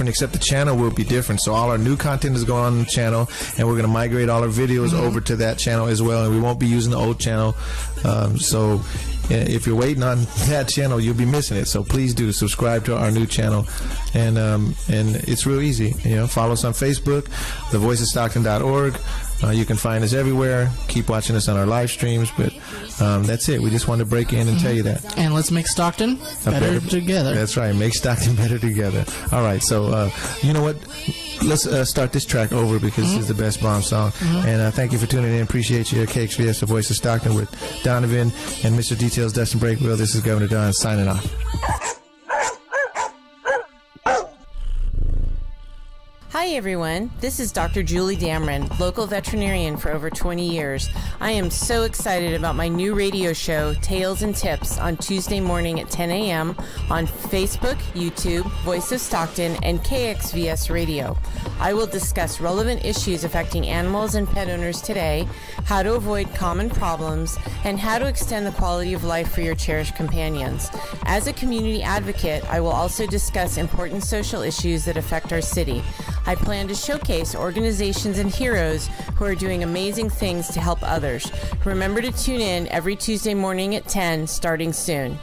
different, except the channel will be different. So all our new content is going on the channel, and we're going to migrate all our videos over to that channel as well, and we won't be using the old channel. So if you're waiting on that channel, you'll be missing it. So please do subscribe to our new channel, and it's real easy. Follow us on Facebook, thevoiceofstockton.org. You can find us everywhere. Keep watching us on our live streams, but that's it. We just wanted to break in and tell you that. And let's make Stockton better together. That's right. Make Stockton better together. All right. So, you know what? Let's start this track over because this is the best bomb song. And thank you for tuning in. Appreciate you. KXVS, the voice of Stockton, with Donovan and Mr. Details, Dustin Breakwell. This is Governor Don signing off. Hi everyone, this is Dr. Julie Dameron, local veterinarian for over 20 years. I am so excited about my new radio show, Tales and Tips, on Tuesday morning at 10 a.m. on Facebook, YouTube, Voice of Stockton, and KXVS Radio. I will discuss relevant issues affecting animals and pet owners today, how to avoid common problems, and how to extend the quality of life for your cherished companions. As a community advocate, I will also discuss important social issues that affect our city. I plan to showcase organizations and heroes who are doing amazing things to help others. Remember to tune in every Tuesday morning at 10, starting soon.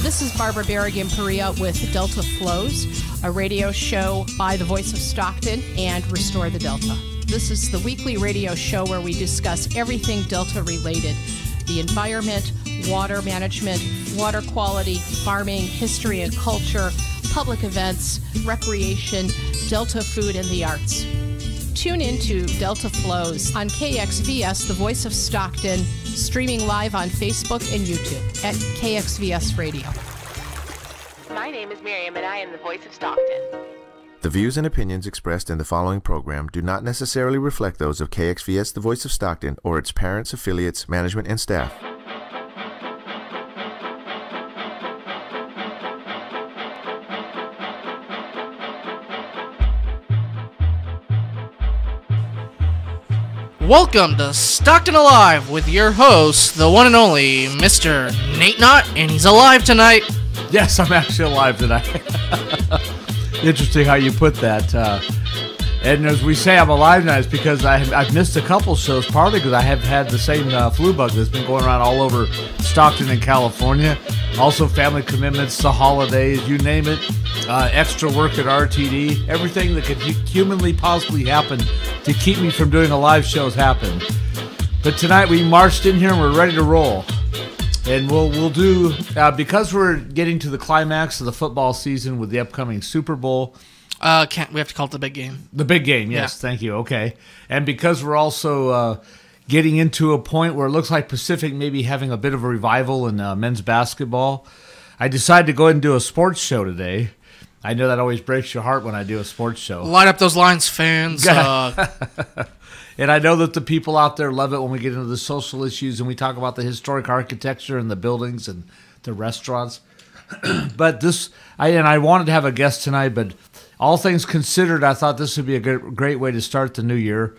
This is Barbara Barragan-Perea with Delta Flows, a radio show by the Voice of Stockton and Restore the Delta. This is the weekly radio show where we discuss everything Delta related: the environment, water management, water quality, farming, history and culture, public events, recreation, Delta food, and the arts. Tune into Delta Flows on KXVS, the Voice of Stockton, streaming live on Facebook and YouTube at KXVS Radio. My name is Miriam, and I am the Voice of Stockton. The views and opinions expressed in the following program do not necessarily reflect those of KXVS, the Voice of Stockton, or its parents, affiliates, management, and staff. Welcome to Stockton Alive with your host, the one and only Mr. Nate Knodt, and he's alive tonight. Yes, I'm actually alive tonight. Interesting how you put that. And as we say I'm alive tonight, it's because I've missed a couple shows, partly because I have had the same flu bug that's been going around all over Stockton and California. Also family commitments, the holidays, you name it. Extra work at RTD. Everything that could humanly possibly happen to keep me from doing a live show has happened. But tonight we marched in here and we're ready to roll. And we'll do, because we're getting to the climax of the football season with the upcoming Super Bowl. We have to call it the big game. The big game, yes. Yeah. Thank you. Okay. And because we're also getting into a point where it looks like Pacific may be having a bit of a revival in men's basketball, I decided to go ahead and do a sports show today. I know that always breaks your heart when I do a sports show. Light up those Lions fans. And I know that the people out there love it when we get into the social issues and we talk about the historic architecture and the buildings and the restaurants. But I wanted to have a guest tonight, but all things considered, I thought this would be a great way to start the new year.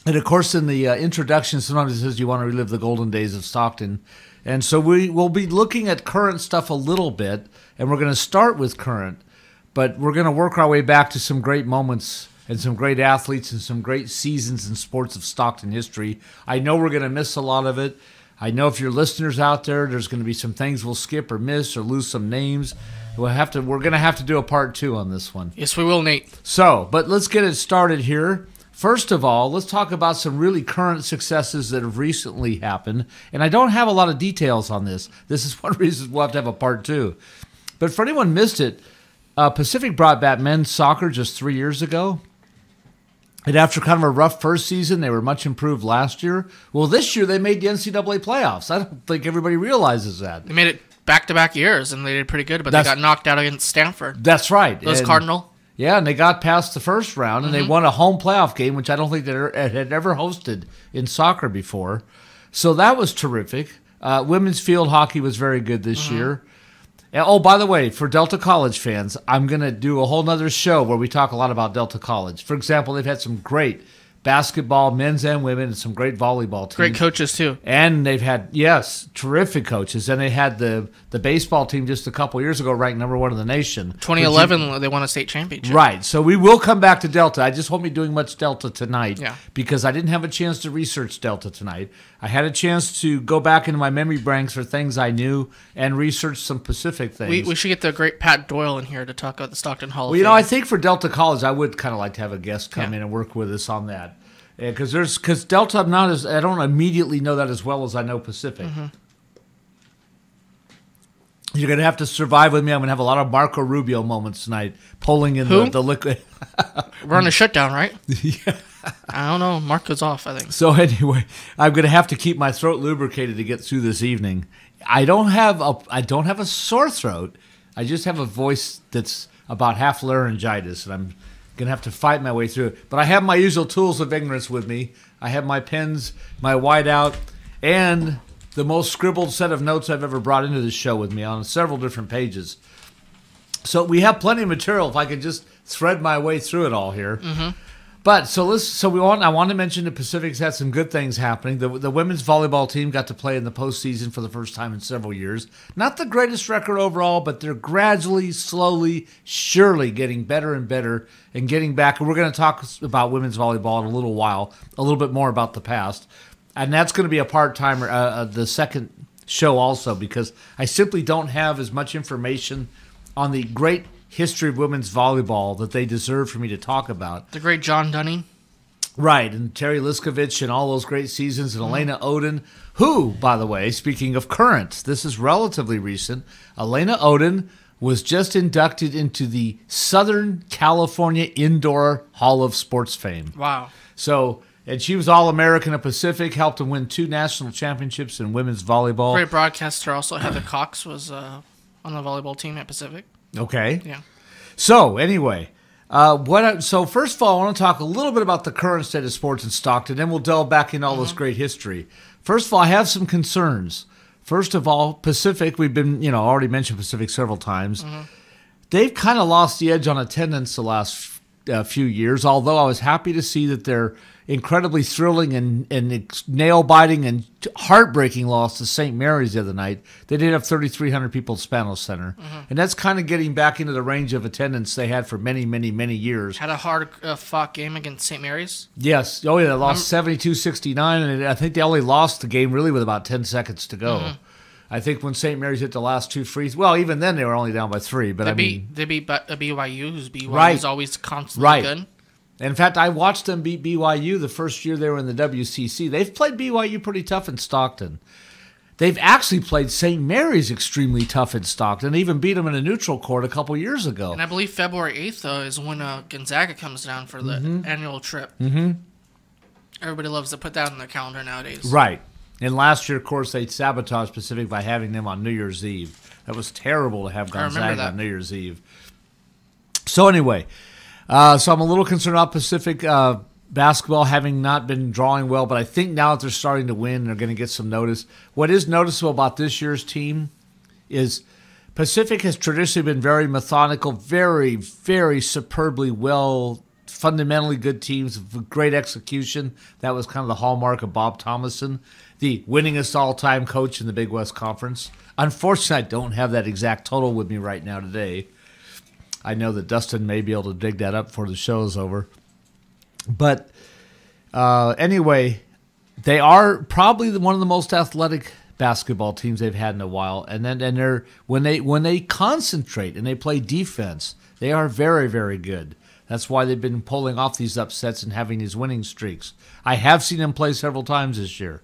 And of course, in the introduction, sometimes it says you want to relive the golden days of Stockton. And so we will be looking at current stuff a little bit, and we're going to start with current, but we're going to work our way back to some great moments and some great athletes and some great seasons in sports of Stockton history. I know we're going to miss a lot of it. I know if you're listeners out there, there's going to be some things we'll skip or miss or lose some names. We're going to have to do a part 2 on this one. Yes, we will, Nate. So, but let's get it started here. First of all, let's talk about some really current successes that have recently happened. And I don't have a lot of details on this. This is one reason we'll have to have a part 2. But for anyone who missed it, Pacific brought back men's soccer just 3 years ago. And after kind of a rough first season, they were much improved last year. Well, this year they made the NCAA playoffs. I don't think everybody realizes that. They made it back-to-back years, and they did pretty good, but they got knocked out against Stanford. That's right. Those Cardinal. Yeah, and they got past the first round, and they won a home playoff game, which I don't think they had ever hosted in soccer before. So that was terrific. Women's field hockey was very good this year. And, oh, by the way, for Delta College fans, I'm going to do a whole nother show where we talk a lot about Delta College. For example, they've had some great basketball, men's and women, and some great volleyball teams. Great coaches, too. And they've had, yes, terrific coaches. And they had the baseball team just a couple years ago ranked number 1 in the nation. 2011, they won a state championship. Right. So we will come back to Delta. I just won't be doing much Delta tonight because I didn't have a chance to research Delta tonight. I had a chance to go back into my memory banks for things I knew and research some Pacific things. We should get the great Pat Doyle in here to talk about the Stockton Hall of Well, Fame. I think for Delta College, I would kind of like to have a guest come in and work with us on that. Because Delta, I don't immediately know that as well as I know Pacific. Mm-hmm. You're going to have to survive with me. I'm going to have a lot of Marco Rubio moments tonight, pulling in the liquid. We're on a shutdown, right? Yeah. I don't know. Marco's off, I think. So anyway, I'm going to have to keep my throat lubricated to get through this evening. I don't have a sore throat. I just have a voice that's about half laryngitis, and I'm going to have to fight my way through it. But I have my usual tools of ignorance with me. I have my pens, my whiteout, and the most scribbled set of notes I've ever brought into this show with me on several different pages. So we have plenty of material if I could just thread my way through it all here. Mm-hmm. But I want to mention the Pacific's had some good things happening. The women's volleyball team got to play in the postseason for the first time in several years. Not the greatest record overall, but they're gradually, slowly, surely getting better and better and getting back. And we're going to talk about women's volleyball in a little while, a little bit more about the past. And that's going to be a part-timer, the second show also, because I simply don't have as much information on the great history of women's volleyball that they deserve for me to talk about. The great John Dunning. Right, and Terry Liskovich and all those great seasons, and Elena Oden, who, by the way, speaking of current, this is relatively recent, Elena Oden was just inducted into the Southern California Indoor Hall of Sports Fame. Wow. So, and she was All-American at Pacific, helped to win 2 national championships in women's volleyball. Great broadcaster also. Heather Cox was on the volleyball team at Pacific. Okay. Yeah. So, anyway, so first of all, I want to talk a little bit about the current state of sports in Stockton, then we'll delve back into all this great history. First of all, I have some concerns. First of all, Pacific, we've been, already mentioned Pacific several times. Mm-hmm. They've kind of lost the edge on attendance the last few years, although I was happy to see that they're incredibly thrilling and nail-biting and heartbreaking loss to St. Mary's the other night. They did have 3,300 people at Spanos Center. Mm-hmm. And that's kind of getting back into the range of attendance they had for many, many, many years. Had a hard-fought game against St. Mary's? Yes. Oh, yeah, they lost 72-69, and I think they only lost the game really with about 10 seconds to go. Mm-hmm. I think when St. Mary's hit the last 2 frees, well, even then they were only down by 3. But they beat BYU, who's BYU is always constantly good. In fact, I watched them beat BYU the first year they were in the WCC. They've played BYU pretty tough in Stockton. They've actually played St. Mary's extremely tough in Stockton, even beat them in a neutral court a couple years ago. And I believe February 8th, though, is when Gonzaga comes down for the annual trip. Mm-hmm. Everybody loves to put that on their calendar nowadays. Right. And last year, of course, they sabotaged Pacific by having them on New Year's Eve. That was terrible to have Gonzaga on New Year's Eve. So anyway, so I'm a little concerned about Pacific basketball having not been drawing well, but I think now that they're starting to win, they're going to get some notice. What is noticeable about this year's team is Pacific has traditionally been very methodical, very, very superbly well, fundamentally good teams with great execution. That was kind of the hallmark of Bob Thomason, the winningest all-time coach in the Big West Conference. Unfortunately, I don't have that exact total with me right now today. I know that Dustin may be able to dig that up before the show is over. But anyway, they are probably one of the most athletic basketball teams they've had in a while. And they're when they concentrate and they play defense, they are very, very good. That's why they've been pulling off these upsets and having these winning streaks. I have seen them play several times this year.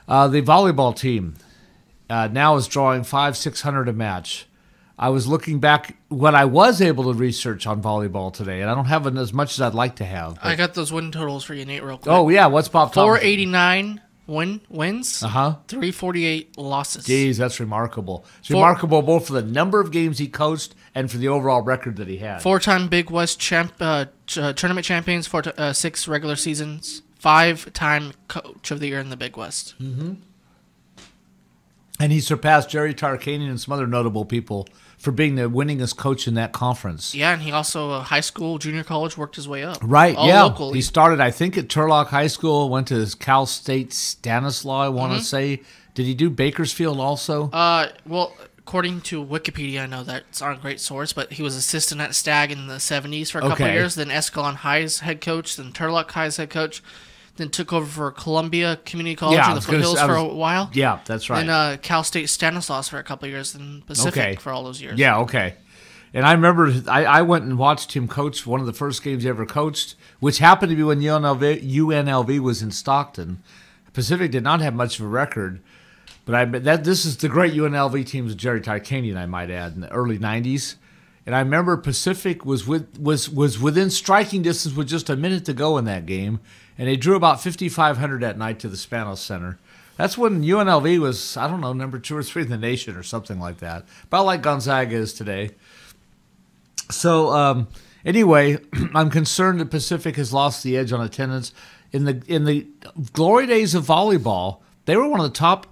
The volleyball team now is drawing 500-600 a match. I was looking back what I was able to research on volleyball today, and I don't have as much as I'd like to have. I got those win totals for you, Nate, real quick. Oh, yeah. What's Bob Thomas? 489 wins, 348 losses. Geez, that's remarkable. It's remarkable both for the number of games he coached and for the overall record that he had. 4-time Big West tournament champions, 6 regular seasons, 5-time coach of the year in the Big West. Mm-hmm. And he surpassed Jerry Tarkanian and some other notable people for being the winningest coach in that conference. Yeah, and he also, high school, junior college, worked his way up. Right, all yeah. locally. He started, I think, at Turlock High School, went to Cal State Stanislaus, I want to say. Did he do Bakersfield also? Well, according to Wikipedia, I know that's not a great source, but he was assistant at Stagg in the 70s for a couple of years, then Escalon High's head coach, then Turlock High's head coach, then took over for Columbia Community College in the foothills for a while. Yeah, that's right. Then Cal State Stanislaus for a couple of years, then Pacific for all those years. Yeah, okay. And I remember I went and watched him coach one of the first games he ever coached, which happened to be when UNLV was in Stockton. Pacific did not have much of a record, but this is the great UNLV teams of Jerry Tarkanian, I might add, in the early 90s. And I remember Pacific was within striking distance with just a minute to go in that game, and they drew about 5,500 that night to the Spanos Center. That's when UNLV was, I don't know, number 2 or 3 in the nation or something like that. About like Gonzaga is today. So anyway, I'm concerned that Pacific has lost the edge on attendance. In the glory days of volleyball, they were one of the top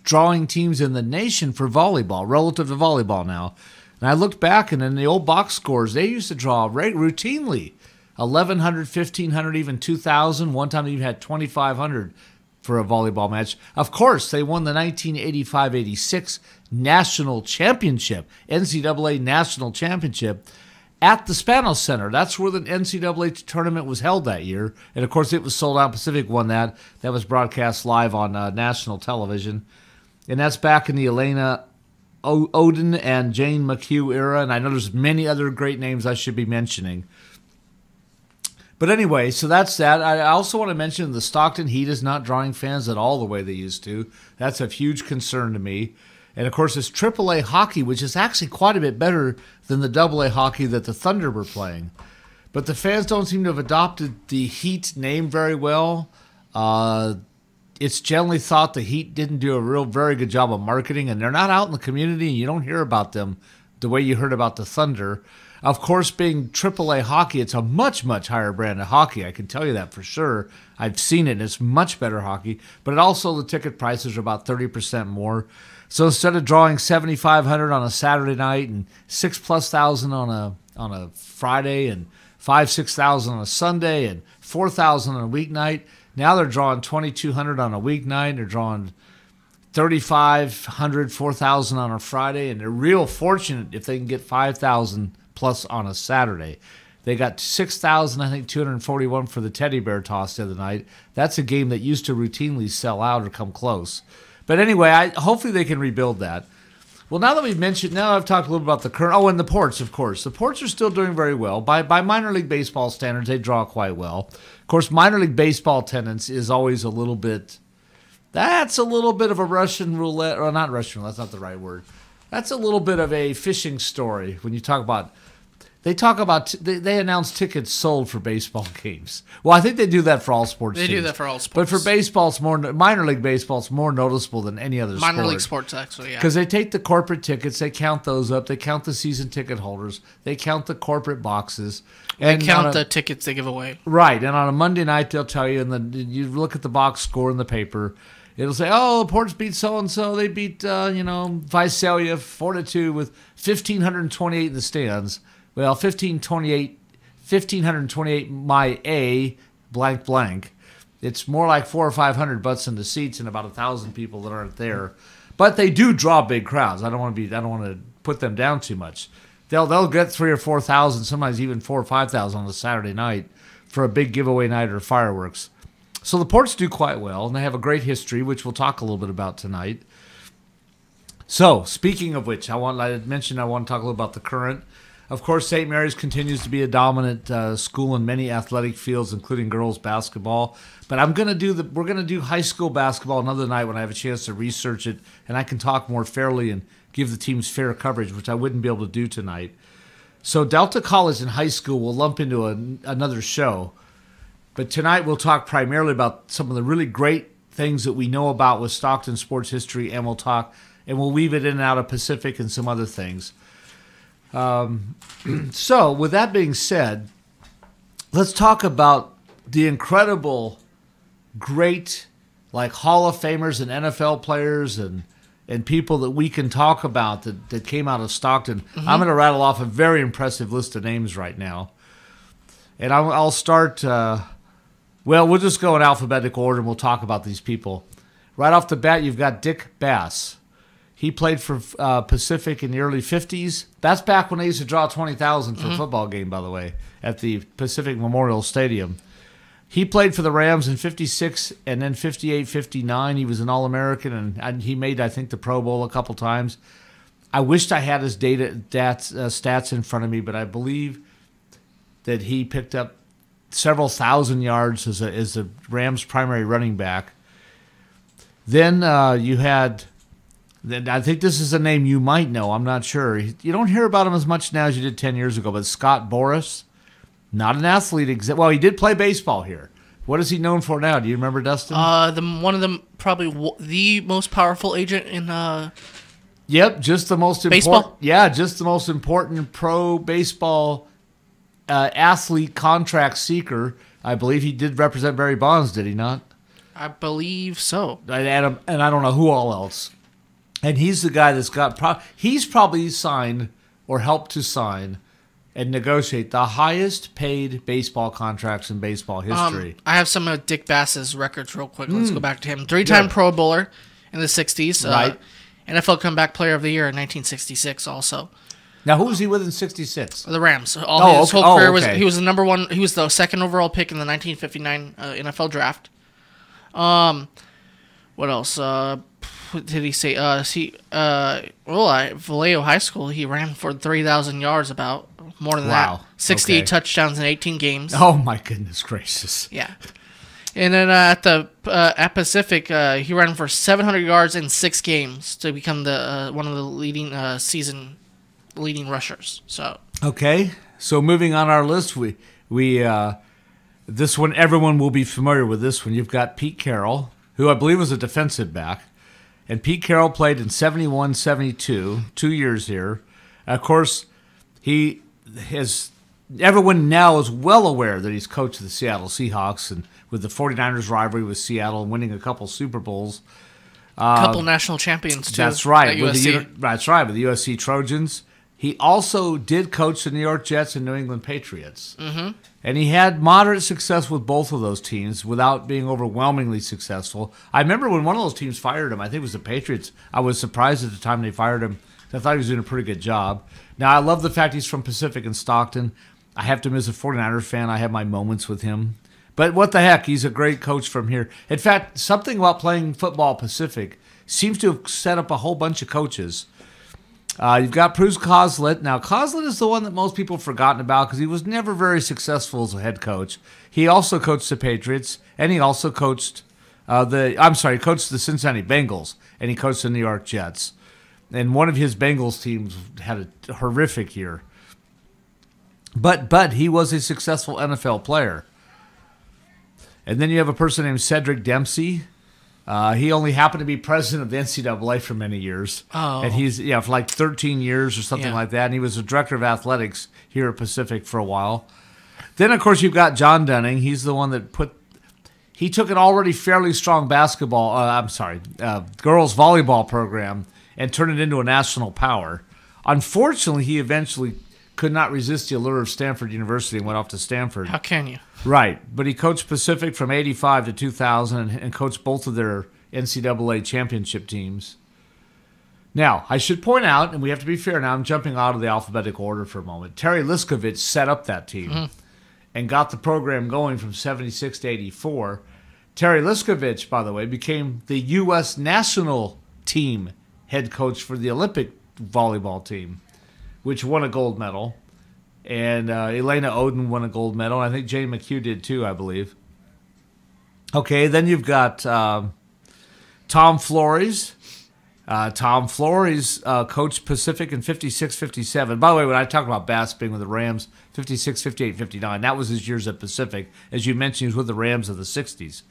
drawing teams in the nation for volleyball, relative to volleyball now. And I looked back, and in the old box scores, they used to draw routinely 1,100, 1,500, even 2,000. One time they even had 2,500 for a volleyball match. Of course, they won the 1985-86 National Championship, NCAA National Championship, at the Spanos Center. That's where the NCAA tournament was held that year. And, of course, it was sold out. Pacific won that. That was broadcast live on national television. And that's back in the Elena Oden and Jane McHugh era. And I know there's many other great names I should be mentioning. But anyway, so that's that. I also want to mention the Stockton Heat is not drawing fans at all the way they used to. That's a huge concern to me. And, of course, it's AAA hockey, which is actually quite a bit better than the AA hockey that the Thunder were playing. But the fans don't seem to have adopted the Heat name very well. It's generally thought the Heat didn't do a very good job of marketing, and they're not out in the community, and you don't hear about them the way you heard about the Thunder. Of course, being AAA hockey, it's a much, much higher brand of hockey. I can tell you that for sure. I've seen it. It's much better hockey. But it also, the ticket prices are about 30% more. So instead of drawing 7,500 on a Saturday night and 6,000+ on a Friday and 5,000-6,000 on a Sunday and 4,000 on a weeknight, now they're drawing 2,200 on a weeknight. They're drawing 3,500, 4,000 on a Friday, and they're real fortunate if they can get 5,000+ on a Saturday. They got 6,000, I think 241 for the teddy bear toss the other night. That's a game that used to routinely sell out or come close. But anyway, hopefully they can rebuild that. Well, now I've talked a little about the current. Oh, and the Ports, of course. The Ports are still doing very well. By minor league baseball standards, they draw quite well. Of course, minor league baseball attendance is always a little bit. That's a little bit of a Russian roulette, or not Russian roulette. That's not the right word. That's a little bit of a fishing story when you talk about. They announce tickets sold for baseball games. Well, I think they do that for all sports. They teams. do that for all sports. But for baseball, it's minor league baseball. It's more noticeable than any other sport. Minor league sports, actually, yeah. Because they take the corporate tickets, they count those up. They count the season ticket holders. They count the corporate boxes. And count the tickets they give away. Right, and on a Monday night, they'll tell you, and you look at the box score in the paper. It'll say, "Oh, the Ports beat so and so. They beat Visalia 4-2 with 1,528 in the stands." Well, 1,528 my A blank blank. It's more like 400 or 500 butts in the seats and about 1,000 people that aren't there. But they do draw big crowds. I don't want to put them down too much. They'll get 3,000 or 4,000, sometimes even 4,000 or 5,000 on a Saturday night for a big giveaway night or fireworks. So the Ports do quite well, and they have a great history, which we'll talk a little bit about tonight. So, speaking of which, I want to talk a little about the current. Of course, St. Mary's continues to be a dominant school in many athletic fields, including girls basketball. But we're going to do high school basketball another night when I have a chance to research it, and I can talk more fairly and give the teams fair coverage, which I wouldn't be able to do tonight. So Delta College and high school will lump into another show. But tonight we'll talk primarily about some of the really great things that we know about with Stockton sports history, and we'll weave it in and out of Pacific and some other things. So, with that being said, let's talk about the incredible, great, like Hall of Famers and NFL players and and people that we can talk about that came out of Stockton. Mm-hmm. I'm going to rattle off a very impressive list of names right now. And I'll start, we'll just go in alphabetical order and we'll talk about these people. Right off the bat, you've got Dick Bass. He played for Pacific in the early 50s. That's back when they used to draw 20,000 for a football game, by the way, at the Pacific Memorial Stadium. He played for the Rams in 56 and then 58, 59. He was an All-American, and he made, I think, the Pro Bowl a couple times. I wished I had his stats in front of me, but I believe that he picked up several thousand yards as the Rams' primary running back. Then you had, I think this is a name you might know. I'm not sure. You don't hear about him as much now as you did 10 years ago, but Scott Boras. Not an athlete. Well, he did play baseball here. What is he known for now? Do you remember, Dustin? One of them, probably the most powerful agent in. Yep, just the most baseball. Important. Yeah, just the most important pro baseball athlete contract seeker. I believe he did represent Barry Bonds, did he not? I believe so. And I don't know who all else. And he's the guy that's got. He's probably signed or helped to sign and negotiate the highest paid baseball contracts in baseball history. I have some of Dick Bass's records real quick. Let's go back to him. 3-time Pro Bowler in the 60s. Right. NFL Comeback Player of the Year in 1966 also. Now, who was he with in 66? The Rams. His whole career was, okay. he was the number one, he was the second overall pick in the 1959 NFL draft. What else? What did he say? Vallejo High School, he ran for 3,000 yards about. More than that. 68 touchdowns in 18 games. Oh, my goodness gracious. Yeah. And then at Pacific, he ran for 700 yards in 6 games to become the one of the leading season leading rushers. So okay, so moving on our list, we this one everyone will be familiar with. This one, you've got Pete Carroll, who I believe was a defensive back, and Pete Carroll played in 71, 72, 2 years here. Of course, everyone now is well aware that he's coached the Seattle Seahawks and with the 49ers rivalry with Seattle and winning a couple Super Bowls. A couple national champions, too. That's right. With the USC Trojans. He also did coach the New York Jets and New England Patriots. Mm-hmm. And he had moderate success with both of those teams without being overwhelmingly successful. I remember when one of those teams fired him, I think it was the Patriots, I was surprised at the time they fired him. I thought he was doing a pretty good job. Now, I love the fact he's from Pacific and Stockton. I have to admit, as a 49ers fan, I have my moments with him. But what the heck, he's a great coach from here. In fact, something about playing football Pacific seems to have set up a whole bunch of coaches. You've got Bruce Coslett. Now, Coslett is the one that most people have forgotten about because he was never very successful as a head coach. He also coached the Patriots, and he also coached he coached the Cincinnati Bengals, and he coached the New York Jets. And one of his Bengals teams had a horrific year. But he was a successful NFL player. And then you have a person named Cedric Dempsey. He only happened to be president of the NCAA for many years. Oh. And he's for like 13 years or something like that. And he was the director of athletics here at Pacific for a while. Then, of course, you've got John Dunning. He's the one that he took an already fairly strong girls volleyball program and turned it into a national power. Unfortunately, he eventually could not resist the allure of Stanford University and went off to Stanford. How can you? Right. But he coached Pacific from 85 to 2000 and coached both of their NCAA championship teams. Now, I should point out, and we have to be fair now, I'm jumping out of the alphabetical order for a moment. Terry Liskovich set up that team and got the program going from 76 to 84. Terry Liskovich, by the way, became the U.S. national team head coach for the Olympic volleyball team, which won a gold medal. And Elena Oden won a gold medal. I think Jane McHugh did too, I believe. Okay, then you've got Tom Flores. Tom Flores coached Pacific in 56, 57. By the way, when I talk about Bass being with the Rams, 56, 58, 59, that was his years at Pacific. As you mentioned, he was with the Rams of the 60s.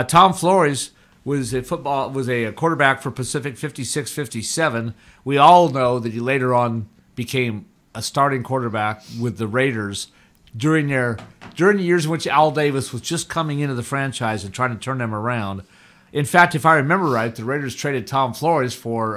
Tom Flores was a quarterback for Pacific 56, 57. We all know that he later on became a starting quarterback with the Raiders during the years in which Al Davis was just coming into the franchise and trying to turn them around. In fact, if I remember right, the Raiders traded Tom Flores for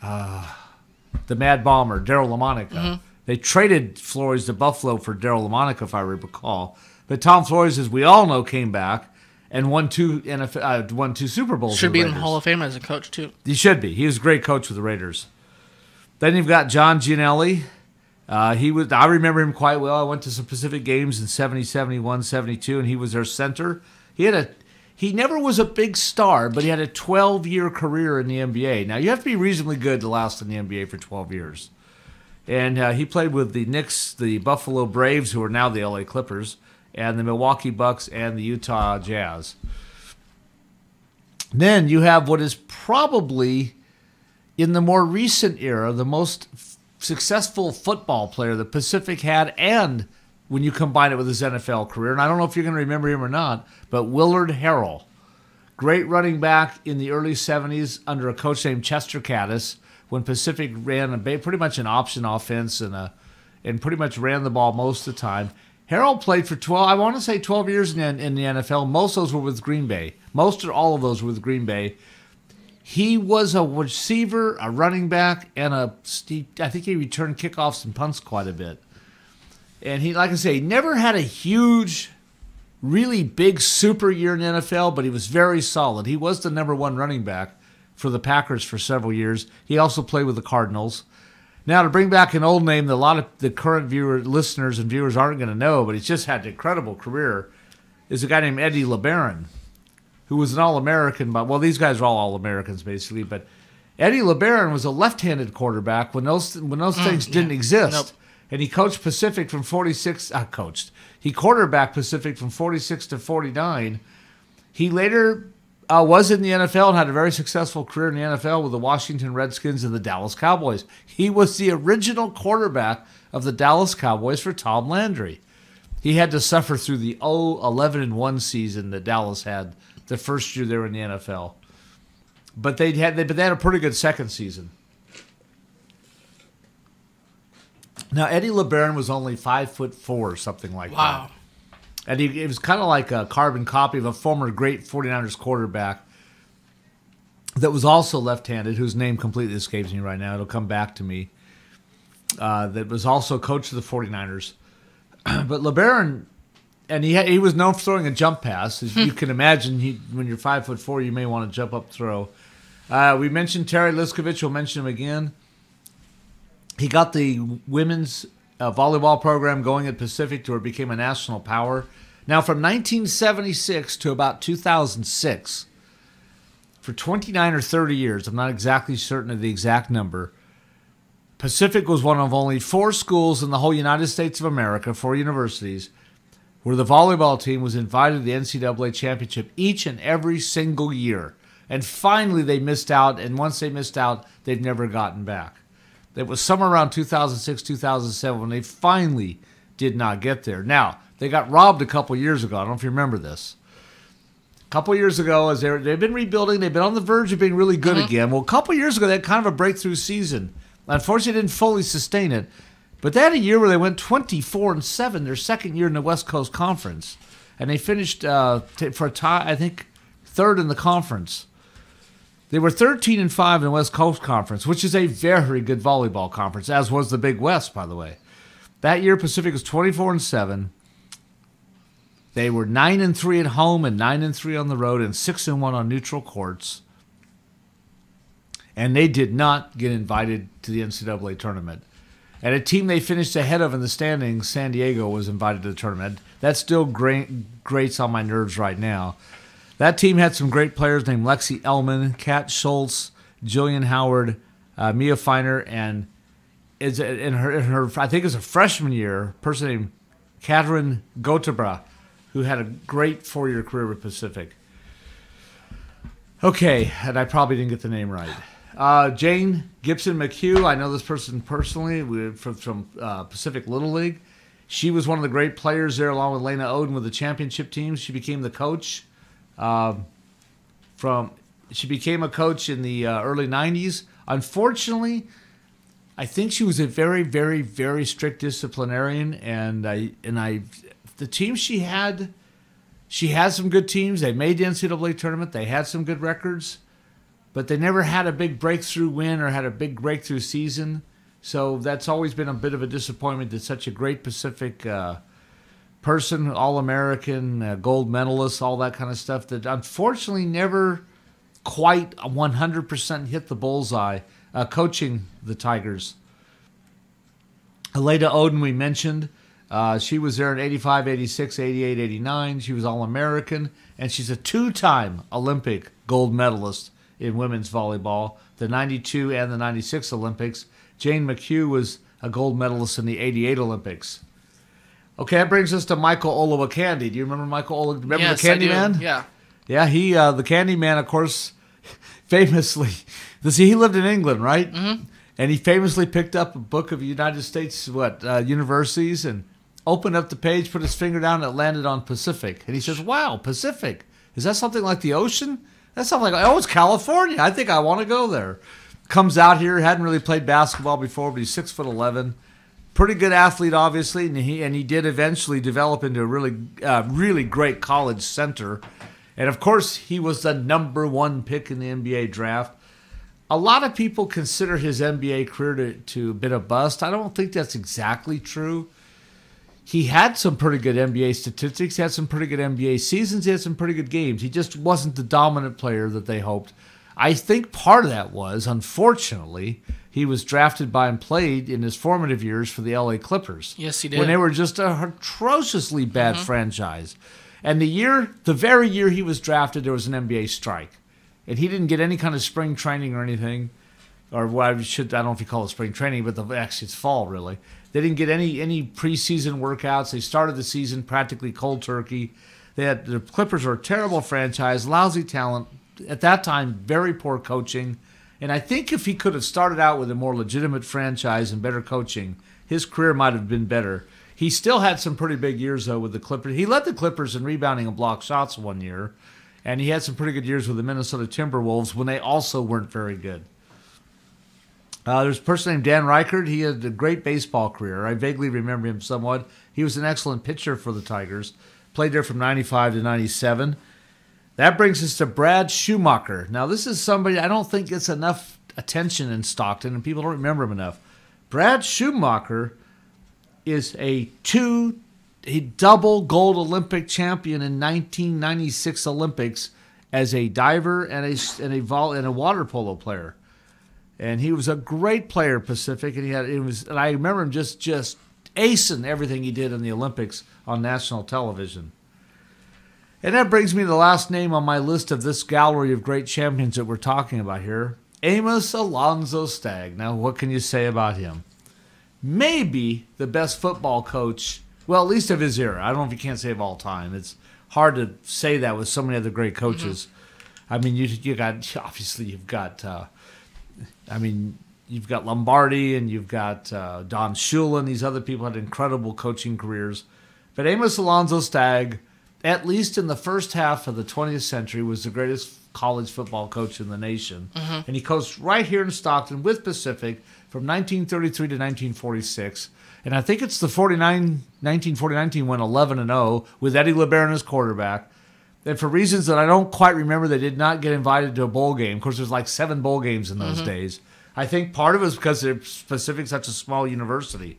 the Mad Bomber, Darryl LaMonica. Mm-hmm. They traded Flores to Buffalo for Darryl LaMonica, if I recall. But Tom Flores, as we all know, came back and won two Super Bowls. Should be in the Hall of Fame as a coach, too. He should be. He was a great coach with the Raiders. Then you've got John Gianelli. I remember him quite well. I went to some Pacific games in 70, 71, 72, and he was their center. He never was a big star, but he had a 12-year career in the NBA. Now, you have to be reasonably good to last in the NBA for 12 years. And he played with the Knicks, the Buffalo Braves, who are now the LA Clippers, and the Milwaukee Bucks and the Utah Jazz. Then you have what is probably, in the more recent era, the most successful football player the Pacific had, and when you combine it with his NFL career, and I don't know if you're going to remember him or not, but Willard Harrell. Great running back in the early 70s under a coach named Chester Caddis, when Pacific ran pretty much an option offense and pretty much ran the ball most of the time. Harrell played for 12 years in the NFL. Most of those were with Green Bay. Most or all of those were with Green Bay. He was a receiver, a running back, and I think he returned kickoffs and punts quite a bit. And he, like I say, never had a huge, really big super year in the NFL, but he was very solid. He was the number one running back for the Packers for several years. He also played with the Cardinals. Now, to bring back an old name that a lot of the current listeners and viewers aren't going to know, but he's just had an incredible career, is a guy named Eddie LeBaron, who was an All-American. Well, these guys are all All-Americans, basically, but Eddie LeBaron was a left-handed quarterback when those things didn't exist. Nope. And he coached Pacific from 46. He quarterbacked Pacific from 46 to 49. He later was in the NFL and had a very successful career in the NFL with the Washington Redskins and the Dallas Cowboys. He was the original quarterback of the Dallas Cowboys for Tom Landry. He had to suffer through the 11-1 season that Dallas had the first year they were in the NFL. But they had a pretty good second season. Now, Eddie LeBaron was only 5'4" or something like that. Wow. And it was kind of like a carbon copy of a former great 49ers quarterback that was also left-handed, whose name completely escapes me right now. It'll come back to me. That was also coach of the 49ers. But LeBaron, and he was known for throwing a jump pass. As you can imagine, when you're 5'4", you may want to jump up throw. We mentioned Terry Liskovich. We'll mention him again. He got the women's volleyball program going at Pacific to where it became a national power. Now, from 1976 to about 2006, for 29 or 30 years, I'm not exactly certain of the exact number, Pacific was one of only 4 schools in the whole United States of America, 4 universities, where the volleyball team was invited to the NCAA championship each and every single year. And finally, they missed out, and once they missed out, they've never gotten back. It was somewhere around 2006, 2007 when they finally did not get there. Now, they got robbed a couple years ago. I don't know if you remember this. A couple years ago, as they've been rebuilding, they've been on the verge of being really good again. Well, a couple years ago, they had kind of a breakthrough season. Unfortunately, they didn't fully sustain it. But they had a year where they went 24-7, their second year in the West Coast Conference. And they finished for a tie, I think, 3rd in the conference. They were 13-5 in the West Coast Conference, which is a very good volleyball conference, as was the Big West, by the way. That year, Pacific was 24-7. They were 9-3 at home and 9-3 on the road and 6-1 on neutral courts. And they did not get invited to the NCAA tournament. And a team they finished ahead of in the standings, San Diego, was invited to the tournament. That still grates on my nerves right now. That team had some great players named Lexi Ellman, Kat Schultz, Jillian Howard, Mia Feiner, and in her I think it's a freshman year, a person named Catherine Gotebra, who had a great 4-year career with Pacific. Okay, and I probably didn't get the name right. Jane Gibson McHugh, I know this person personally from Pacific Little League. She was one of the great players there, along with Lena Oden with the championship team. She became the coach. She became a coach in the early 90s. Unfortunately, I think she was a very, very, very strict disciplinarian, and the team she had she had some good teams. They made the NCAA tournament. They had some good records, but they never had a big breakthrough win or had a big breakthrough season. So that's always been a bit of a disappointment that such a great Pacific person, All-American, gold medalist, all that kind of stuff, that unfortunately never quite 100% hit the bullseye coaching the Tigers. Aleda Oden, we mentioned. She was there in 85, 86, 88, 89. She was All-American, and she's a two-time Olympic gold medalist in women's volleyball, the 92 and the 96 Olympics. Jane McHugh was a gold medalist in the 88 Olympics. Okay, that brings us to Michael Olowokandi. Do you remember Michael Olowokandi? Remember yes, the Candyman? Yeah. Yeah, he the Candyman, of course, famously, he lived in England, right? Mm-hmm. And he famously picked up a book of United States universities and opened up the page, put his finger down, and it landed on Pacific. And he says, "Wow, Pacific, is that something like the ocean? That sounds like, oh, it's California. I think I want to go there." Comes out here, hadn't really played basketball before, but he's 6'11". Pretty good athlete, obviously, and he did eventually develop into a really great college center. And, of course, he was the number one pick in the NBA draft. A lot of people consider his NBA career to have been a bust. I don't think that's exactly true. He had some pretty good NBA statistics. He had some pretty good NBA seasons. He had some pretty good games. He just wasn't the dominant player that they hoped. I think part of that was, unfortunately, he was drafted by and played in his formative years for the LA Clippers. Yes, he did. When they were just an atrociously bad franchise. And the very year he was drafted, there was an NBA strike. And he didn't get any kind of spring training or anything. Or I don't know if you call it spring training, but actually it's fall, really. They didn't get any preseason workouts. They started the season practically cold turkey. The Clippers were a terrible franchise, lousy talent. At that time, very poor coaching. And I think if he could have started out with a more legitimate franchise and better coaching, his career might have been better. He still had some pretty big years, though, with the Clippers. He led the Clippers in rebounding and block shots one year. And he had some pretty good years with the Minnesota Timberwolves when they also weren't very good. There's a person named Dan Reichert. He had a great baseball career. I vaguely remember him somewhat. He was an excellent pitcher for the Tigers. Played there from 95 to 97. That brings us to Brad Schumacher. Now, this is somebody I don't think gets enough attention in Stockton, and people don't remember him enough. Brad Schumacher is a double gold Olympic champion in 1996 Olympics as a diver and a water polo player. And he was a great player, Pacific, and I remember him just acing everything he did in the Olympics on national television. And that brings me to the last name on my list of this gallery of great champions that we're talking about here, Amos Alonzo Stagg. Now, what can you say about him? Maybe the best football coach, well, at least of his era. I don't know if you can't say of all time. It's hard to say that with so many other great coaches. Mm-hmm. I mean, you've got Lombardi and you've got Don Shula, and these other people had incredible coaching careers. But Amos Alonzo Stagg, at least in the first half of the 20th century, was the greatest college football coach in the nation. Mm-hmm. And he coached right here in Stockton with Pacific from 1933 to 1946. And I think it's the 1949 team went 11-0 with Eddie LeBaron as quarterback. And for reasons that I don't quite remember, they did not get invited to a bowl game. Of course, there's like 7 bowl games in those days. I think part of it was because Pacific's such a small university.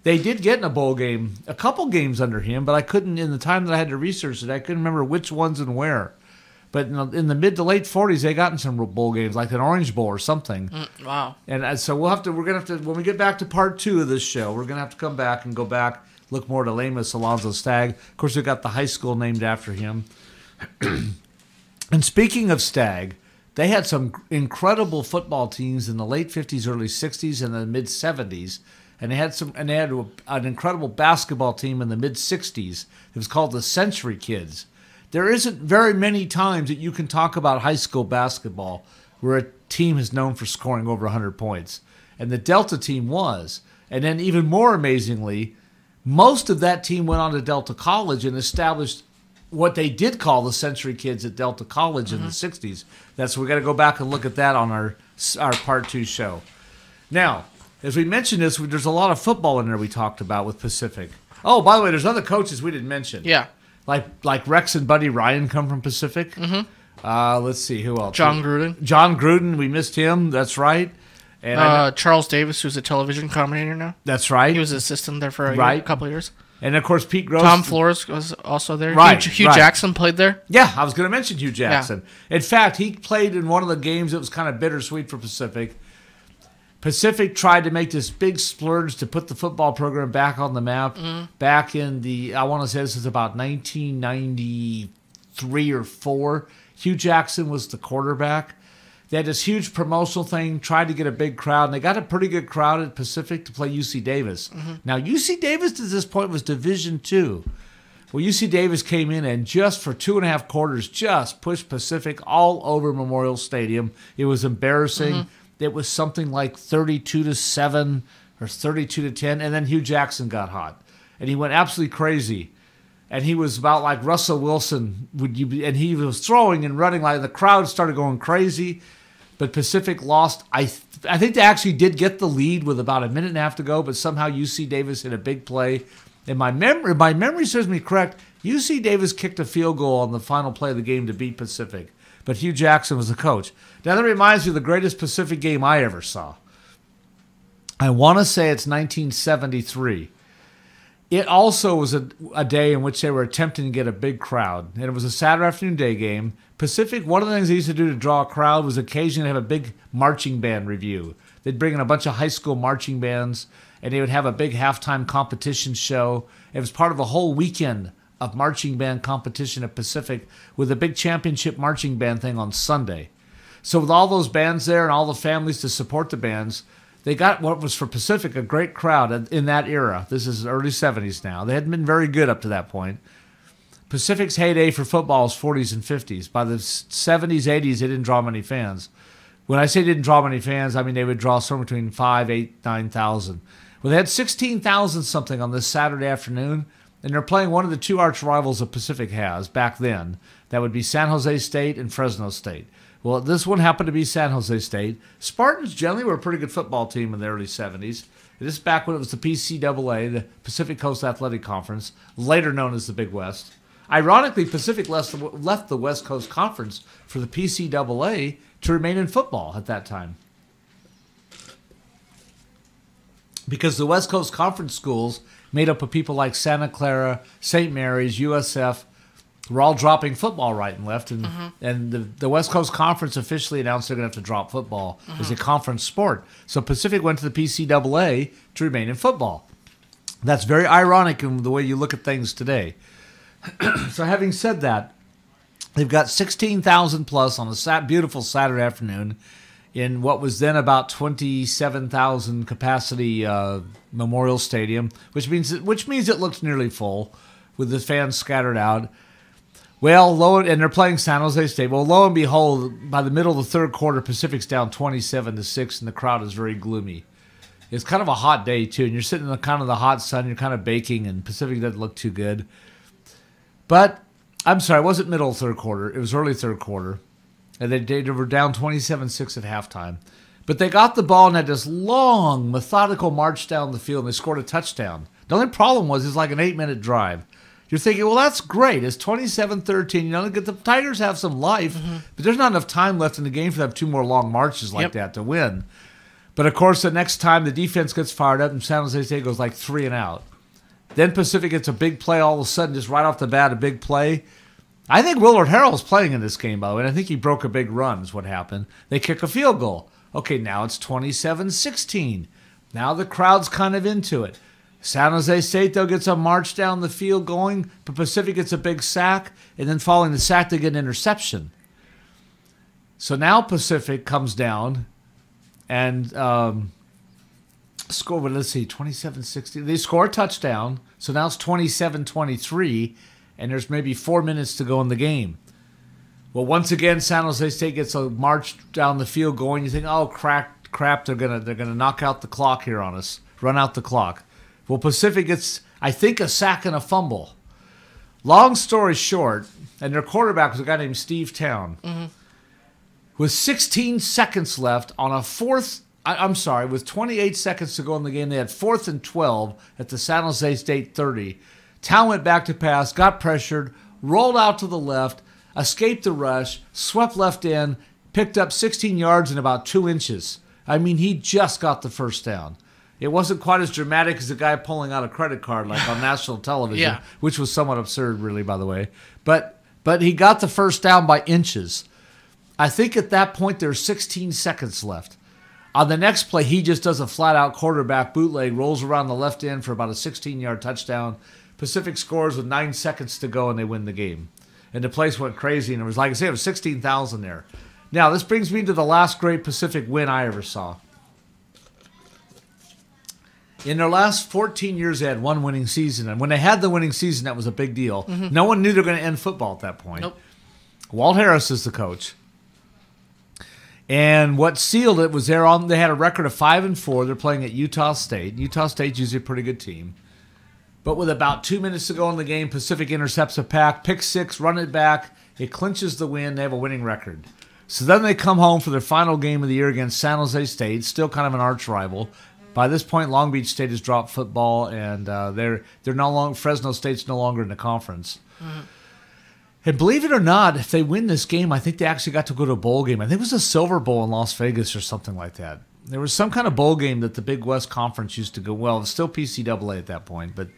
They did get in a bowl game, a couple games under him, but I couldn't, in the time that I had to research it, I couldn't remember which ones and where. But in the mid to late 40s, they got in some bowl games, like an Orange Bowl or something. Wow. And so we're going to have to, when we get back to part 2 of this show, we're going to have to come back and go back, look more at Amos Alonzo Stagg. Of course, we've got the high school named after him. And speaking of Stagg, they had some incredible football teams in the late 50s, early 60s, and the mid 70s. And they had an incredible basketball team in the mid 60s. It was called the Century Kids. There isn't very many times that you can talk about high school basketball where a team is known for scoring over 100 points. And the Delta team was. And then even more amazingly, most of that team went on to Delta College and established what they did call the Century Kids at Delta College in the 60s. That's we got to go back and look at that on our part 2 show. Now, as we mentioned this, there's a lot of football in there we talked about with Pacific. Oh, by the way, there's other coaches we didn't mention. Yeah. Like Rex and Buddy Ryan come from Pacific. Mm-hmm. Let's see, who else? John Gruden. John Gruden, we missed him. That's right. And Charles Davis, who's a television commentator now. That's right. He was an assistant there for a couple of years. And, of course, Pete Gross. Tom Flores was also there. Right, Hugh Jackson played there. Yeah, I was going to mention Hugh Jackson. Yeah. In fact, he played in one of the games that was kind of bittersweet for Pacific. Pacific tried to make this big splurge to put the football program back on the map back in I want to say this is about 1993 or 4. Hugh Jackson was the quarterback. They had this huge promotional thing, tried to get a big crowd, and they got a pretty good crowd at Pacific to play UC Davis. Mm-hmm. Now, UC Davis at this point was Division II. Well, UC Davis came in and just for 2.5 quarters just pushed Pacific all over Memorial Stadium. It was embarrassing. Mm-hmm. It was something like 32-7 or 32-10, and then Hugh Jackson got hot, and he went absolutely crazy. And he was about like Russell Wilson, and he was throwing and running like the crowd started going crazy. But Pacific lost. I think they actually did get the lead with about a minute and a half to go, but somehow UC Davis hit a big play. And my memory serves me correct, UC Davis kicked a field goal on the final play of the game to beat Pacific. But Hugh Jackson was the coach. Now that reminds me of the greatest Pacific game I ever saw. I want to say it's 1973. It also was a day in which they were attempting to get a big crowd. And it was a Saturday afternoon day game. Pacific, one of the things they used to do to draw a crowd was occasionally have a big marching band review. They'd bring in a bunch of high school marching bands, and they would have a big halftime competition show. It was part of a whole weekend of marching band competition at Pacific with a big championship marching band thing on Sunday. So with all those bands there and all the families to support the bands, they got what was for Pacific a great crowd in that era. This is early 70s now. They hadn't been very good up to that point. Pacific's heyday for football was 40s and 50s. By the 70s, 80s, they didn't draw many fans. When I say didn't draw many fans, I mean they would draw somewhere between 5, 8, 9,000. Well, they had 16,000 something on this Saturday afternoon, and they're playing one of the two arch rivals that Pacific has back then. That would be San Jose State and Fresno State. Well, this one happened to be San Jose State. Spartans generally were a pretty good football team in the early 70s. This is back when it was the PCAA, the Pacific Coast Athletic Conference, later known as the Big West. Ironically, Pacific left the West Coast Conference for the PCAA to remain in football at that time. Because the West Coast Conference schools, made up of people like Santa Clara, St. Mary's, USF, were all dropping football right and left. And the West Coast Conference officially announced they're going to have to drop football as a conference sport. So Pacific went to the PCAA to remain in football. That's very ironic in the way you look at things today. So having said that, they've got 16,000 plus on a beautiful Saturday afternoon in what was then about 27,000 capacity Memorial Stadium, which means it looks nearly full with the fans scattered out. Well, and they're playing San Jose State. Well, lo and behold, by the middle of the third quarter, Pacific's down 27-6, and the crowd is very gloomy. It's kind of a hot day too, and you're sitting in the kind of the hot sun. You're kind of baking, and Pacific doesn't look too good. But I'm sorry, it wasn't middle of third quarter. It was early third quarter, and they were down 27-6 at halftime. But they got the ball and had this long, methodical march down the field, and they scored a touchdown. The only problem was it's like an 8-minute drive. You're thinking, well, that's great. It's 27-13. You know, the Tigers have some life, but there's not enough time left in the game for them to have two more long marches like that to win. But, of course, the next time the defense gets fired up and San Jose State goes like 3 and out. Then Pacific gets a big play all of a sudden, just right off the bat, a big play. I think Willard Harrell's playing in this game, by the way, and I think he broke a big run is what happened. They kick a field goal. Okay, now it's 27-16. Now the crowd's kind of into it. San Jose State, though, gets a march down the field going, but Pacific gets a big sack, and then following the sack, they get an interception. So now Pacific comes down and score, let's see, 27-16. They score a touchdown, so now it's 27-23, and there's maybe 4 minutes to go in the game. Well, once again, San Jose State gets a march down the field going. You think, oh, crap, they're gonna knock out the clock here on us, run out the clock. Well, Pacific gets, I think, a sack and a fumble. Long story short, and their quarterback was a guy named Steve Town. With 16 seconds left on a with 28 seconds to go in the game, they had 4th and 12 at the San Jose State 30 Town went back to pass, got pressured, rolled out to the left, escaped the rush, swept left in, picked up 16 yards in about 2 inches. I mean, he just got the first down. It wasn't quite as dramatic as a guy pulling out a credit card like on national television, which was somewhat absurd, really, by the way. But he got the first down by inches. I think at that point there were 16 seconds left. On the next play, he just does a flat-out quarterback bootleg, rolls around the left end for about a 16-yard touchdown. Pacific scores with 9 seconds to go, and they win the game. And the place went crazy, and it was like I say, it was 16,000 there. Now, this brings me to the last great Pacific win I ever saw. In their last 14 years, they had one winning season. And when they had the winning season, that was a big deal. Mm-hmm. No one knew they were going to end football at that point. Nope. Walt Harris is the coach. And what sealed it was they had a record of 5-4. They're playing at Utah State. Utah State's usually a pretty good team. But with about 2 minutes to go in the game, Pacific intercepts a pack, pick six, run it back. It clinches the win. They have a winning record. So then they come home for their final game of the year against San Jose State, still kind of an arch rival. By this point, Long Beach State has dropped football, and they're no longer. Fresno State's no longer in the conference. Mm-hmm. And believe it or not, if they win this game, I think they actually got to go to a bowl game. I think it was a Silver Bowl in Las Vegas or something like that. There was some kind of bowl game that the Big West Conference used to go. Well, it's still PCAA at that point, but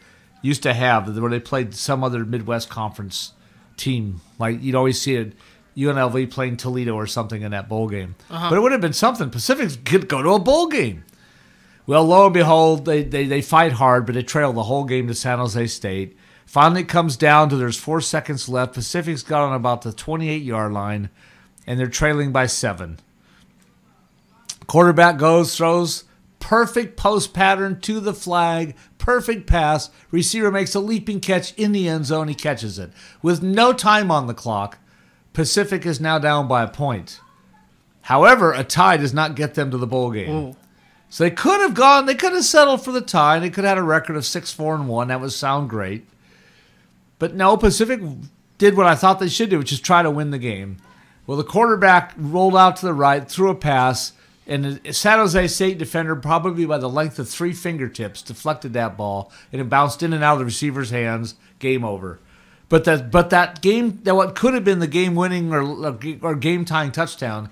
used to have where they played some other Midwest Conference team. Like you'd always see it. UNLV playing Toledo or something in that bowl game. Uh-huh. But it would have been something. Pacific could go to a bowl game. Well, lo and behold, they fight hard, but they trail the whole game to San Jose State. Finally, it comes down to there's 4 seconds left. Pacific's got on about the 28-yard line, and they're trailing by 7. Quarterback goes, throws, perfect post pattern to the flag, perfect pass. Receiver makes a leaping catch in the end zone. He catches it. With no time on the clock, Pacific is now down by a point. However, a tie does not get them to the bowl game. Ooh. So they could have settled for the tie. They could have had a record of 6-4-1. That would sound great. But no, Pacific did what I thought they should do, which is try to win the game. Well, the quarterback rolled out to the right, threw a pass, and the San Jose State defender, probably by the length of 3 fingertips, deflected that ball, and it bounced in and out of the receiver's hands. Game over. But that game, that what could have been the game-winning or game-tying touchdown,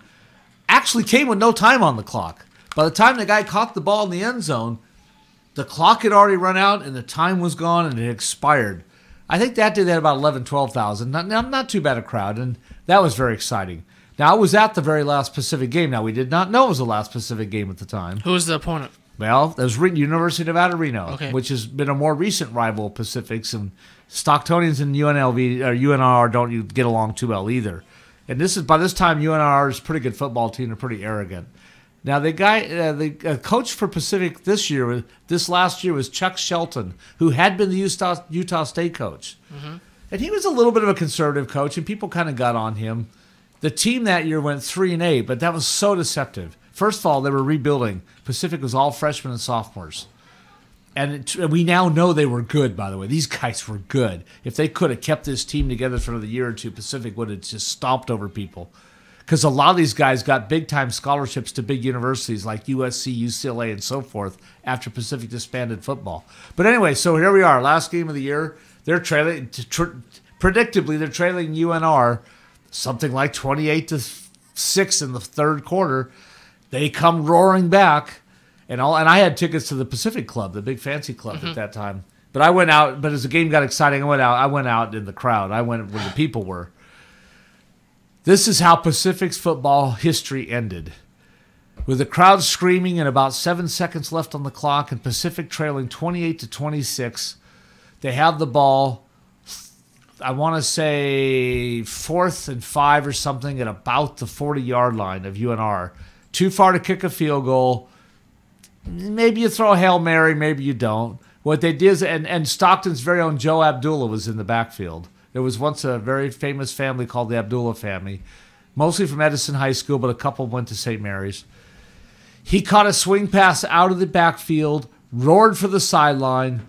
actually came with no time on the clock. By the time the guy caught the ball in the end zone, the clock had already run out and the time was gone and it had expired. I think that did that about 11,000, 12,000. Not too bad a crowd, and that was very exciting. Now, I was at the very last Pacific game. Now, we did not know it was the last Pacific game at the time. Who was the opponent? Well, it was University of Nevada, Reno, which has been a more recent rival of Pacific's, and Stocktonians and UNLV or UNR don't get along too well either. And by this time, UNR is a pretty good football team. They're pretty arrogant. Now, the coach for Pacific this last year was Chuck Shelton, who had been the Utah State coach. Mm-hmm. And he was a little bit of a conservative coach, and people kind of got on him. The team that year went 3-8, but that was so deceptive. First of all, they were rebuilding. Pacific was all freshmen and sophomores. And we now know they were good, by the way. These guys were good. If they could have kept this team together for another year or two, Pacific would have just stomped over people. Because a lot of these guys got big-time scholarships to big universities like USC, UCLA, and so forth after Pacific disbanded football. But anyway, so here we are, last game of the year. They're trailing, predictably, they're trailing UNR something like 28-6 in the third quarter. They come roaring back, and I had tickets to the Pacific Club, the big fancy club at that time. But I went out. But as the game got exciting, I went out in the crowd. I went where the people were. This is how Pacific's football history ended. With the crowd screaming and about 7 seconds left on the clock and Pacific trailing 28-26, they have the ball, I want to say 4th and 5 or something at about the 40-yard line of UNR. Too far to kick a field goal. Maybe you throw a Hail Mary, maybe you don't. What they did is, and Stockton's very own Joe Abdullah was in the backfield. There was once a very famous family called the Abdullah family, mostly from Edison High School, but a couple went to St. Mary's. He caught a swing pass out of the backfield, roared for the sideline,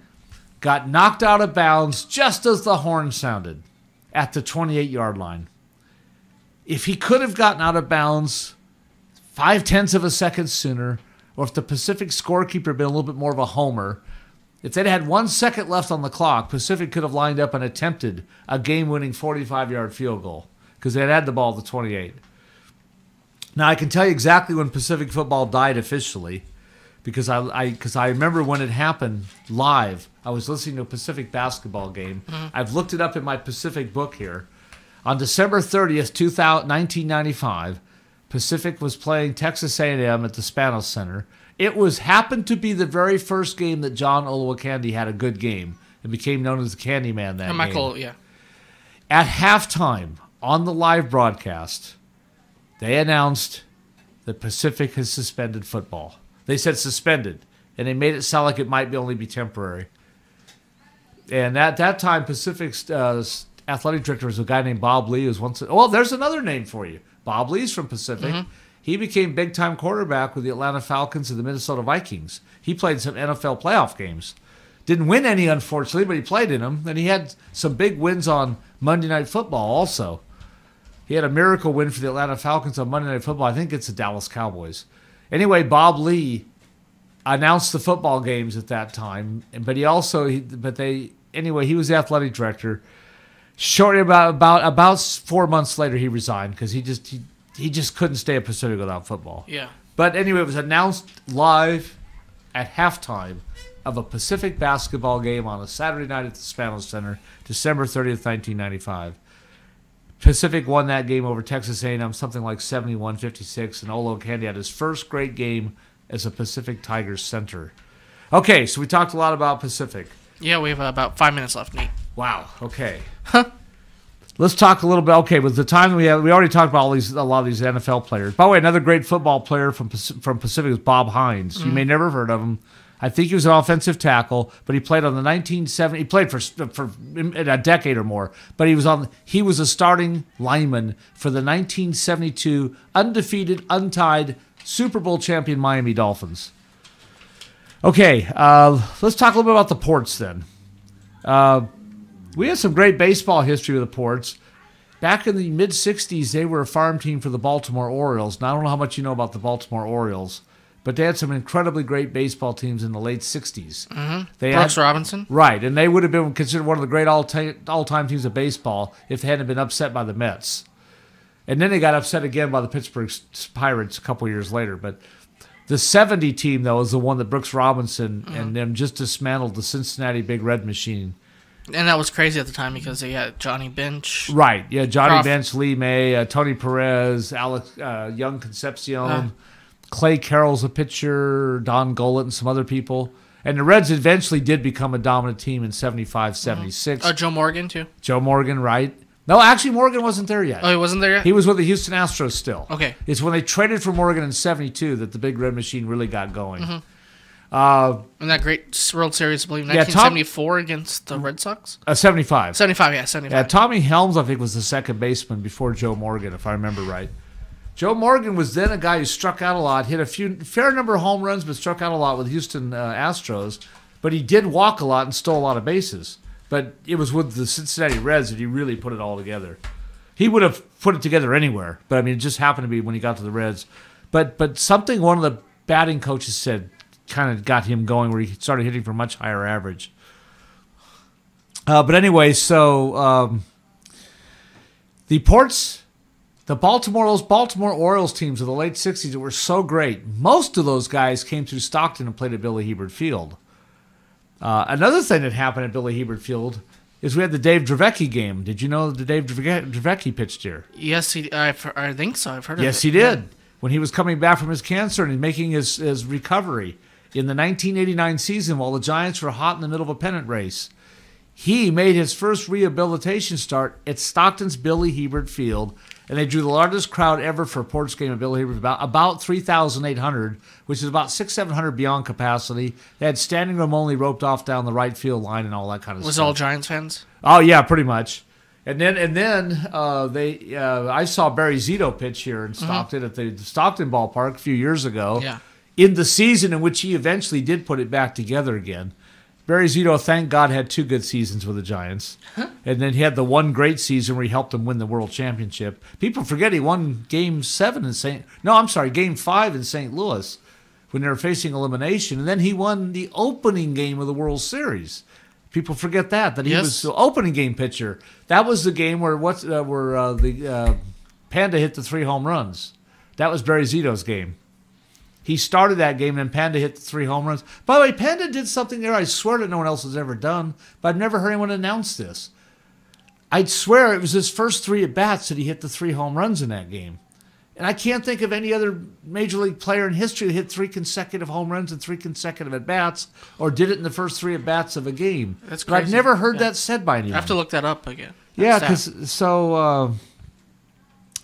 got knocked out of bounds just as the horn sounded at the 28-yard line. If he could have gotten out of bounds 0.5 of a second sooner, or if the Pacific scorekeeper had been a little bit more of a homer, if they'd had 1 second left on the clock, Pacific could have lined up and attempted a game-winning 45-yard field goal because they had the ball at the 28. Now, I can tell you exactly when Pacific football died officially because I remember when it happened live. I was listening to a Pacific basketball game. I've looked it up in my Pacific book here. On December 30th, 1995, Pacific was playing Texas A&M at the Spanos Center. It happened to be the very first game that John Olowokandi had a good game and became known as the Candyman that Michael, game. yeah. At halftime, on the live broadcast, they announced that Pacific has suspended football. They said suspended, and they made it sound like it might only be temporary. And at that time, Pacific's athletic director was a guy named Bob Lee. There's another name for you. Bob Lee's from Pacific. He became big-time quarterback with the Atlanta Falcons and the Minnesota Vikings. He played some NFL playoff games. Didn't win any, unfortunately, but he played in them. And he had some big wins on Monday Night Football also. He had a miracle win for the Atlanta Falcons on Monday Night Football. I think it's the Dallas Cowboys. Anyway, Bob Lee announced the football games at that time, but he was the athletic director. Shortly about 4 months later, he resigned because he just couldn't stay at Pacific without football. Yeah. But anyway, it was announced live at halftime of a Pacific basketball game on a Saturday night at the Spanos Center, December 30th, 1995. Pacific won that game over Texas A&M, something like 71-56, and Olowokandi had his first great game as a Pacific Tigers center. Okay, so we talked a lot about Pacific. Yeah, we have about 5 minutes left, Nate. Wow. Okay. Let's talk a little bit. Okay, with the time we already talked about a lot of these NFL players. By the way, another great football player from Pacific is Bob Hines. You may never have heard of him. I think he was an offensive tackle, but he played on the 1970. He played for a decade or more, but he was a starting lineman for the 1972 undefeated, untied Super Bowl champion Miami Dolphins. Okay, let's talk a little bit about the Ports then. We had some great baseball history with the Ports. Back in the mid-'60s, they were a farm team for the Baltimore Orioles. Now, I don't know how much you know about the Baltimore Orioles, but they had some incredibly great baseball teams in the late 60s. Brooks Robinson? Right, and they would have been considered one of the great all-time teams of baseball if they hadn't been upset by the Mets. And then they got upset again by the Pittsburgh Pirates a couple years later. But the 70 team, though, is the one that Brooks Robinson and them just dismantled the Cincinnati Big Red Machine. And that was crazy at the time because they had Johnny Bench. Right, yeah, Johnny Bench, Lee May, Tony Perez, Alex Young Concepcion, Clay Carroll's a pitcher, Don Gollett, and some other people. And the Reds eventually did become a dominant team in 75, 76. Oh, Joe Morgan, too? Joe Morgan, right. No, actually, Morgan wasn't there yet. Oh, he wasn't there yet? He was with the Houston Astros still. Okay. It's when they traded for Morgan in 72 that the Big Red Machine really got going. And that great World Series, I believe, 1974 against the Red Sox? 75. 75, yeah, 75. Yeah, Tommy Helms, I think, was the second baseman before Joe Morgan, if I remember right. Joe Morgan was then a guy who struck out a lot, hit a fair number of home runs, but struck out a lot with Houston Astros. But he did walk a lot and stole a lot of bases. But it was with the Cincinnati Reds that he really put it all together. He would have put it together anywhere, but I mean, it just happened to be when he got to the Reds. But something one of the batting coaches said kind of got him going, where he started hitting for a much higher average. But anyway, so the Baltimore Orioles teams of the late 60s that were so great, most of those guys came through Stockton and played at Billy Hebert Field. Another thing that happened at Billy Hebert Field is we had the Dave Dravecky game. Did you know that Dave Dravecky pitched here? Yes, I think so. I've heard of it. Yes, he did. Yeah. When he was coming back from his cancer and making his recovery in the 1989 season while the Giants were hot in the middle of a pennant race, he made his first rehabilitation start at Stockton's Billy Hebert Field, and they drew the largest crowd ever for a Ports game at Billy Hebert, about 3,800, which is about 700 beyond capacity. They had standing room only roped off down the right field line and all that kind of stuff. Was all Giants fans? Oh yeah, pretty much. And then I saw Barry Zito pitch here in Stockton at the Stockton ballpark a few years ago. Yeah. In the season in which he eventually did put it back together again. Barry Zito, thank God, had 2 good seasons with the Giants. And then he had the one great season where he helped them win the World Championship. People forget he won Game 5 in St. Louis when they were facing elimination, and then he won the opening game of the World Series. People forget that he was the opening game pitcher. That was the game where the Panda hit the 3 home runs. That was Barry Zito's game. He started that game, and Panda hit the 3 home runs. By the way, Panda did something there I swear that no one else has ever done, but I've never heard anyone announce this. I'd swear it was his first 3 at-bats that he hit the 3 home runs in that game. And I can't think of any other Major League player in history that hit 3 consecutive home runs and 3 consecutive at-bats, or did it in the first 3 at-bats of a game. That's crazy. But I've never heard that said by anyone. I have to look that up again. Yeah, because so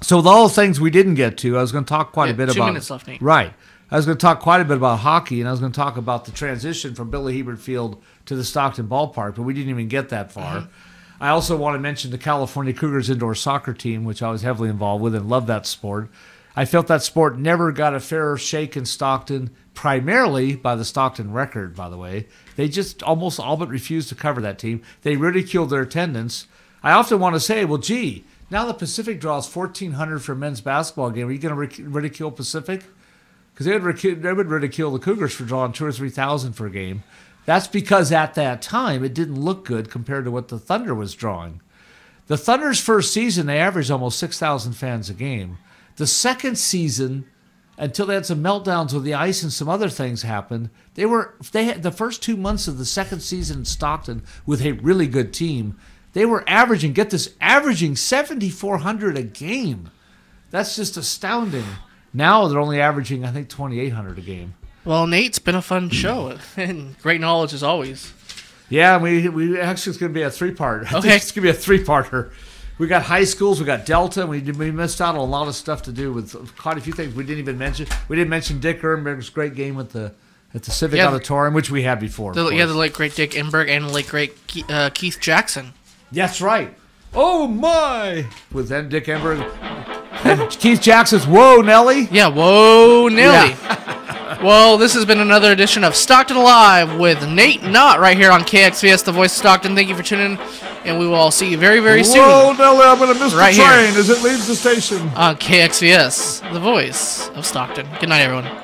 with all the things we didn't get to, I was going to talk quite a bit about. 2 minutes left, Nate. Right. I was going to talk quite a bit about hockey, and I was going to talk about the transition from Billy Hebert Field to the Stockton ballpark, but we didn't even get that far. Mm-hmm. I also want to mention the California Cougars indoor soccer team, which I was heavily involved with and love that sport. I felt that sport never got a fair shake in Stockton, primarily by the Stockton Record, by the way. They just almost all but refused to cover that team. They ridiculed their attendance. I often want to say, well, gee, now the Pacific draws 1,400 for a men's basketball game. Are you going to ridicule Pacific? Because they would ridicule the Cougars for drawing 2,000 or 3,000 for a game. That's because at that time, it didn't look good compared to what the Thunder was drawing. The Thunder's first season, they averaged almost 6,000 fans a game. The second season, until they had some meltdowns with the ice and some other things happened, they had the first 2 months of the second season in Stockton with a really good team. They were averaging 7,400 a game. That's just astounding. Now they're only averaging, I think, 2,800 a game. Well, Nate, it's been a fun show, and great knowledge as always. Yeah, we actually, it's going to be a 3-part. I Okay. think it's going to be a 3-parter. We got high schools, we got Delta, and we missed out on a lot of stuff to do with quite a few things we didn't even mention. We didn't mention Dick Ehrenberg's great game at the Civic Auditorium, which we had before. The late great Dick Ehrenberg and the late great Keith Jackson. That's right. Oh my! With then Dick Ehrenberg and Keith Jackson's "Whoa, Nelly." Yeah, whoa, Nelly. Yeah. Well, this has been another edition of Stockton Live with Nate Knodt right here on KXVS, the voice of Stockton. Thank you for tuning in, and we will all see you very, very soon. Whoa, Nelly, I'm going to miss the train here as it leaves the station. On KXVS, the voice of Stockton. Good night, everyone.